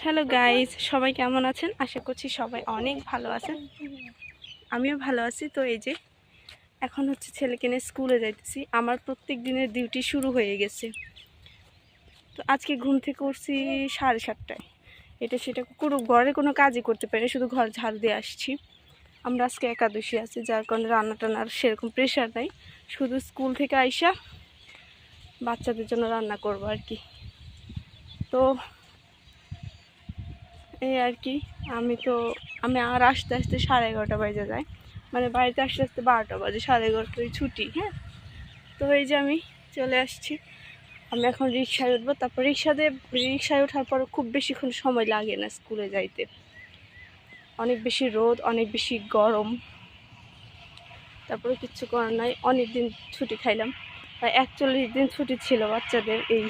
Hello guys, সবাই কেমন আছেন? আশা করছি সবাই অনেক ভালো আছেন। আমিও ভালো আছি। তো এই যে এখন হচ্ছে ছেলেকে নিয়ে স্কুলে যাইতেছি। আমার প্রত্যেক দিনের ডিউটি শুরু হয়ে গেছে। তো আজকে ঘুম থেকে উঠছি 7:30টায়। এটা সেটা ঘরে কোনো কাজই করতে পারি, শুধু ঘর ঝাড়ু দিয়ে আসছি। আমরা আজকে একাদশী আছি, যার কারণে রান্না টান্নার সেরকম প্রেশার নাই। শুধু স্কুল থেকে আইসা বাচ্চাদের জন্য রান্না করবো আর কি। তো এই আর কি। আমি আর আসতে আসতে 11:30 বাজে যায়, মানে বাড়িতে আসতে আসতে 12টা বাজে, 11:30টায় ছুটি। হ্যাঁ, তো এই যে আমি চলে আসছি। আমি এখন রিক্সায় উঠবো, তারপর রিক্সায় ওঠার পর খুব বেশিক্ষণ সময় লাগে না স্কুলে যাইতে। অনেক বেশি রোদ, অনেক বেশি গরম, তারপরে কিচ্ছু করার নাই। অনেক দিন ছুটি খাইলাম, প্রায় 41 দিন ছুটি ছিল বাচ্চাদের এই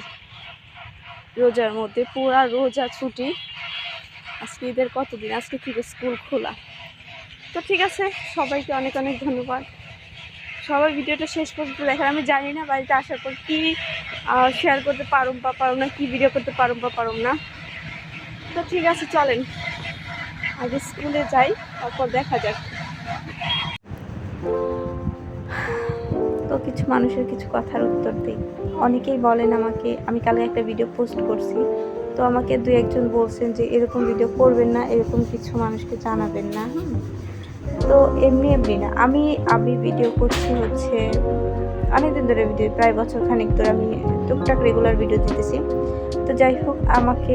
রোজার মধ্যে। পুরা রোজা ছুটি। আজকে ঈদের কতদিন, আজকে থেকে স্কুল খোলা। তো ঠিক আছে, সবাইকে অনেক অনেক ধন্যবাদ। সবাই ভিডিওটা শেষ পর্যন্ত দেখার। আমি জানি না বাড়িতে আসার পর কী শেয়ার করতে পারুম বা পারুম না, কী ভিডিও করতে পারুম বা পারুম না। তো ঠিক আছে, চলেন আগে স্কুলে যাই, তারপর দেখা যাক। তো কিছু মানুষের কিছু কথার উত্তর দিই। অনেকেই বলেন আমাকে, আমি কালকে একটা ভিডিও পোস্ট করছি, তো আমাকে 2-1 জন বলছেন যে এরকম ভিডিও করবেন না, এরকম কিছু মানুষকে জানাবেন না। তো এমনি না, আমি ভিডিও করছি হচ্ছে অনেকদিন ধরে, ভিডিও প্রায় বছর খানিক ধরে আমি টুকটাক রেগুলার ভিডিও দিতেছি। তো যাই হোক, আমাকে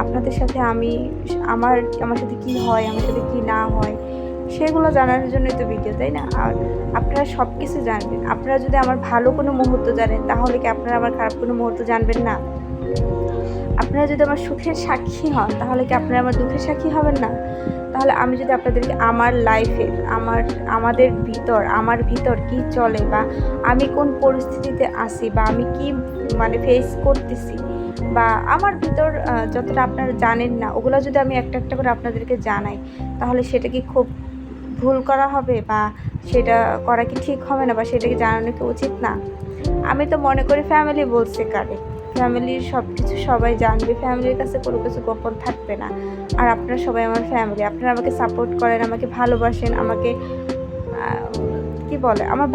আপনাদের সাথে আমার সাথে কি হয়, আমার সাথে কি না হয়, সেগুলো জানানোর জন্যই তো ভিডিও, তাই না? আর আপনারা সব কিছু জানবেন। আপনারা যদি আমার ভালো কোনো মুহূর্ত জানেন, তাহলে কি আপনারা আমার খারাপ কোনো মুহূর্ত জানবেন না? আপনারা যদি আমার সুখের সাক্ষী হন, তাহলে কি আপনারা আমার দুঃখের সাক্ষী হবেন না? তাহলে আমি যদি আপনাদেরকে আমার লাইফের আমার ভিতর কি চলে, বা আমি কোন পরিস্থিতিতে আছি, বা আমি কি মানে ফেস করতেছি, বা আমার ভিতর যতটা আপনারা জানেন না, ওগুলো যদি আমি একটা একটা করে আপনাদেরকে জানাই, তাহলে সেটা কি খুব ভুল করা হবে, বা সেটা করা কি ঠিক হবে না, বা সেটা কি জানানো কি উচিত না? আমি তো মনে করি ফ্যামিলি বলছে কারে, ফ্যামিলির সব কিছু সবাই জানবে, ফ্যামিলির কাছে কোনো কিছু গোপন থাকবে না। আর আপনারা সবাই আমার ফ্যামিলি, আপনারা আমাকে সাপোর্ট করেন, আমাকে ভালোবাসেন, আমাকে কি বলে, আমার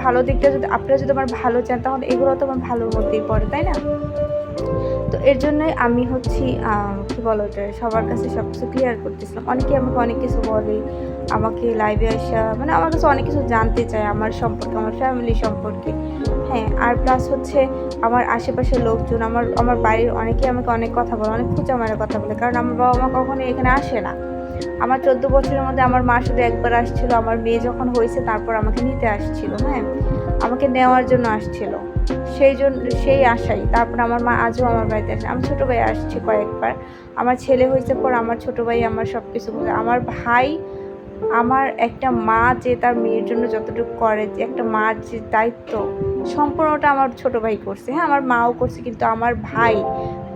ভালো দিকটা যদি আপনারা যদি আমার ভালো চান, তাহলে এগুলো তো আমার ভালোর মধ্যেই পড়ে, তাই না? তো এর জন্যই আমি হচ্ছি কি বলো ওটা, সবার কাছে সব কিছু ক্লিয়ার করতেছিলাম। অনেকে আমাকে অনেক কিছু বলে, আমাকে লাইভে আসা, মানে আমার কাছে অনেক কিছু জানতে চায় আমার সম্পর্কে, আমার ফ্যামিলি সম্পর্কে। হ্যাঁ, আর প্লাস হচ্ছে আমার আশেপাশের লোকজন, আমার বাড়ির অনেকেই আমাকে অনেক কথা বলে, অনেক খোঁচা মারা কথা বলে, কারণ আমার বাবা মা কখনোই এখানে আসে না। আমার 14 বছরের মধ্যে আমার মা শুধু একবার আসছিল, আমার মেয়ে যখন হয়েছে তারপর আমাকে নিতে আসছিল। হ্যাঁ, আমাকে নেওয়ার জন্য আসছিল, সেই আশাই। তারপর আমার মা আজও আমার বাড়িতে আসে। আমার ছোটো ভাই আসছে কয়েকবার। আমার ছেলে হয়েছে পর আমার ছোটো ভাই আমার সব কিছু, আমার ভাই, আমার একটা মা যে তার মেয়ের জন্য যতটুকু করে, যে একটা মার যে দায়িত্ব, সম্পূর্ণটা আমার ছোটো ভাই করছে। হ্যাঁ, আমার মাও করছে, কিন্তু আমার ভাই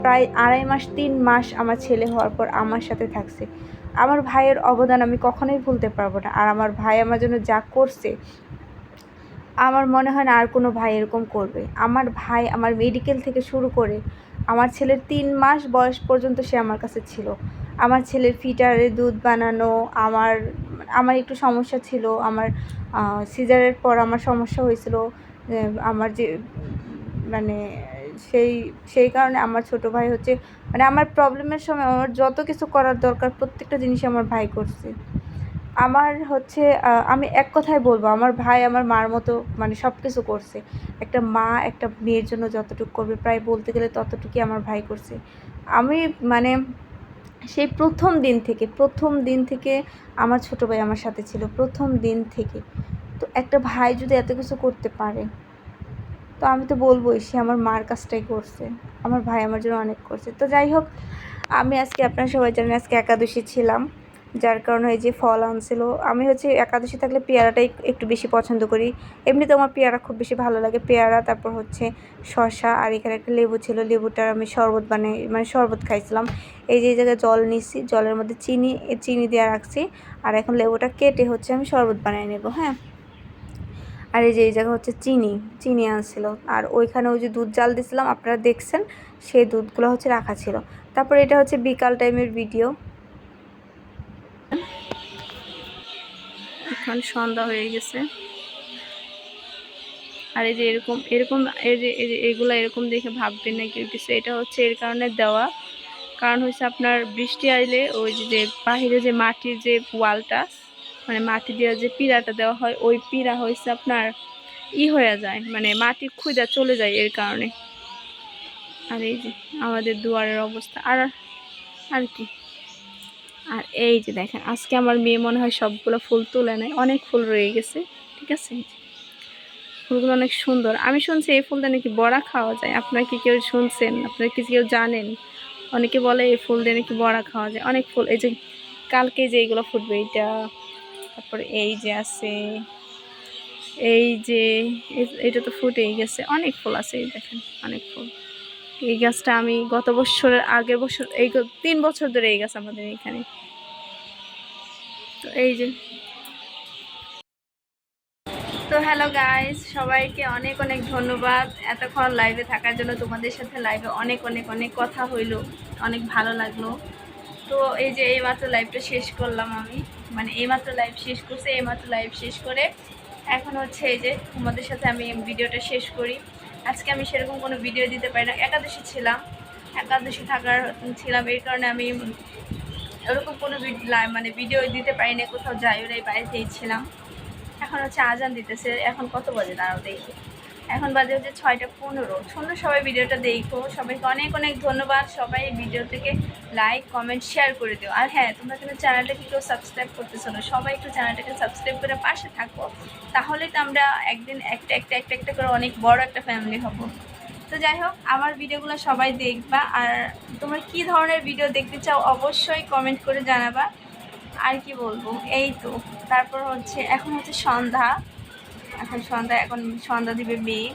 প্রায় 2.5 মাস 3 মাস আমার ছেলে হওয়ার পর আমার সাথে থাকছে। আমার ভাইয়ের অবদান আমি কখনোই ভুলতে পারবো না। আর আমার ভাই আমার জন্য যা করছে, আমার মনে হয় না আর কোনো ভাই এরকম করবে। আমার ভাই আমার মেডিকেল থেকে শুরু করে আমার ছেলের 3 মাস বয়স পর্যন্ত সে আমার কাছে ছিল। আমার ছেলের ফিটারে দুধ বানানো, আমার একটু সমস্যা ছিল, আমার সিজারের পর আমার সমস্যা হয়েছিল, আমার যে মানে সেই কারণে আমার ছোটো ভাই হচ্ছে, মানে আমার প্রবলেমের সময় আমার যত কিছু করার দরকার প্রত্যেকটা জিনিসই আমার ভাই করছে। আমার হচ্ছে আমি এক কথায় বলবো, আমার ভাই আমার মার মতো, মানে সব কিছু করছে। একটা মা একটা মেয়ের জন্য যতটুকু করবে, প্রায় বলতে গেলে ততটুকুই আমার ভাই করছে। আমি মানে সেই প্রথম দিন থেকে আমার ছোটো ভাই আমার সাথে ছিল, প্রথম দিন থেকে। তো একটা ভাই যদি এত কিছু করতে পারে, তো আমি তো বলবোই সে আমার মার কাজটাই করছে। আমার ভাই আমার জন্য অনেক করছে। তো যাই হোক, আমি আজকে, আপনারা সবাই জানেন আজকে একাদশী ছিলাম, যার কারণে এই যে ফল আনছিল। আমি হচ্ছে একাদশী থাকলে পেয়ারাটাই একটু বেশি পছন্দ করি। এমনিতে আমার পেয়ারা খুব বেশি ভালো লাগে, পেয়ারা, তারপর হচ্ছে শসা, আর এখানে একটা লেবু ছিল, লেবুটার আমি শরবত মানে শরবত খাইছিলাম। এই জায়গায় জল নিচ্ছি, জলের মধ্যে চিনি দিয়ে রাখছি, আর এখন লেবুটা কেটে হচ্ছে আমি শরবত বানিয়ে নেব। হ্যাঁ, আর এই যে এই জায়গা হচ্ছে চিনি আনছিল, আর ওইখানে ওই যে দুধ জাল দিছিলাম আপনারা দেখছেন, সেই দুধগুলো হচ্ছে রাখা ছিল। তারপর এটা হচ্ছে বিকাল টাইমের ভিডিও। এখন সন্ধ্যা হয়ে গেছে, আর এই যে এরকম এরকম এই যে এগুলো এরকম দেখে ভাববেন না কেউ কিছু, এটা হচ্ছে এর কারণে দেওয়া, কারণ হচ্ছে আপনার বৃষ্টি আসলে ওই যে বাহিরে যে মাটির যে ওয়ালটা, মানে মাটি দেওয়া যে পিঁড়াটা দেওয়া হয়, ওই পিঁড়া হয়েছে আপনার হয়ে যায়, মানে মাটি খুঁজা চলে যায় এর কারণে। আর এই যে আমাদের দুয়ারের অবস্থা, আর আর কি, আর এই যে দেখেন আজকে আমার মেয়ে মনে হয় সবগুলো ফুল তুলে নেয়, অনেক ফুল রয়ে গেছে। ঠিক আছে, ফুলগুলো অনেক সুন্দর। আমি শুনছি এই ফুলটা নাকি বড়া খাওয়া যায়, আপনারা কি কেউ শুনছেন, আপনারা কি কেউ জানেন? অনেকে বলে এই ফুল দিয়ে নাকি বড়া খাওয়া যায়। অনেক ফুল, এই যে কালকে যে এইগুলো ফুটবে এইটা, তারপরে এই যে আছে, এই যে এটা তো ফুটেই গেছে, অনেক ফুল আছে এই দেখেন, অনেক ফুল। এই গাছটা আমি গত বছরের আগের বছর, এই 3 বছর ধরে এই গাছ আমাদের এখানে। তো এই যে, তো হ্যালো গাইস, সবাইকে অনেক অনেক ধন্যবাদ এতক্ষণ লাইভে থাকার জন্য। তোমাদের সাথে লাইভে অনেক অনেক অনেক কথা হইলো, অনেক ভালো লাগলো। তো এই যে এইমাত্র লাইভটা শেষ করলাম আমি, মানে এইমাত্র লাইভ শেষ করছে, এইমাত্র লাইভ শেষ করে এখন হচ্ছে এই যে তোমাদের সাথে আমি ভিডিওটা শেষ করি। আজকে আমি সেরকম কোনো ভিডিও দিতে পারি না, একাদশী ছিলাম, একাদশী থাকার ছিলাম, এই কারণে আমি ওরকম কোনো মানে ভিডিও দিতে পারি না, কোথাও যাই ওরাই বাড়িতেই ছিলাম। এখন হচ্ছে আজান দিতেছে, এখন কত বাজে দাঁড়াও দেখি, এখন বাজে হচ্ছে 6:15। সুন্দর, সবাই ভিডিওটা দেখো, সবাইকে অনেক অনেক ধন্যবাদ। সবাই ভিডিও থেকে লাইক কমেন্ট শেয়ার করে দিও। আর হ্যাঁ, তোমরা কিন্তু চ্যানেলটাকে কেউ সাবস্ক্রাইব করতেছো না, সবাই একটু চ্যানেলটাকে সাবস্ক্রাইব করে পাশে থাকো, তাহলে তো আমরা একদিন একটা করে অনেক বড় একটা ফ্যামিলি হব। তো যাই হোক, আমার ভিডিওগুলো সবাই দেখবা, আর তোমরা কি ধরনের ভিডিও দেখতে চাও অবশ্যই কমেন্ট করে জানাবা। আর কি বলবো, এই তো। তারপর হচ্ছে এখন হচ্ছে সন্ধ্যা, এখন সন্ধ্যা দিবে মেয়ে।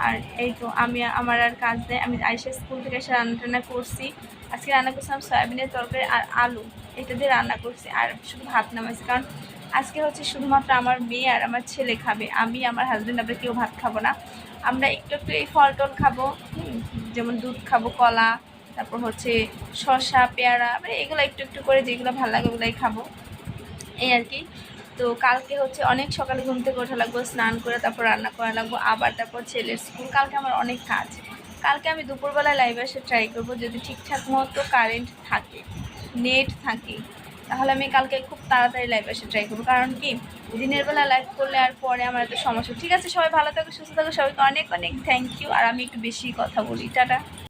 আর এই তো আমি, আমার আর কাজ নেই, আমি আইসা স্কুল থেকে এসে রান্না করছি। আজকে রান্না করছিলাম সয়াবিনের তরকারি আর আলু, এটা দিয়ে রান্না করছি, আর শুধু ভাত নামাইছি, কারণ আজকে হচ্ছে শুধুমাত্র আমার মেয়ে আর আমার ছেলে খাবে, আমি আমার হাজব্যান্ড আমরা কেউ ভাত খাবো না। আমরা একটু একটু এই ফল টল খাবো, যেমন দুধ খাবো, কলা, তারপর হচ্ছে শসা, পেয়ারা, মানে এগুলো একটু একটু করে যেগুলো ভালো লাগে ওগুলোই খাবো, এই আর কি। তো কালকে হচ্ছে অনেক সকালে ঘুম থেকে ওঠা লাগবো, স্নান করে তারপর রান্না করা লাগবো, আবার তারপর ছেলের স্কুল। কালকে আমার অনেক কাজ। কালকে আমি দুপুরবেলায় লাইভে এসে ট্রাই করবো, যদি ঠিকঠাক মতো কারেন্ট থাকে, নেট থাকে, তাহলে আমি কালকে খুব তাড়াতাড়ি লাইভে এসে ট্রাই করবো। কারণ কি, দিনের বেলা লাইভ করলে আর পরে আমার এত সমস্যা। ঠিক আছে, সবাই ভালো থাকো, সুস্থ থাকো, সবাইকে অনেক অনেক থ্যাংক ইউ। আর আমি একটু বেশি কথা বলি, টাটা।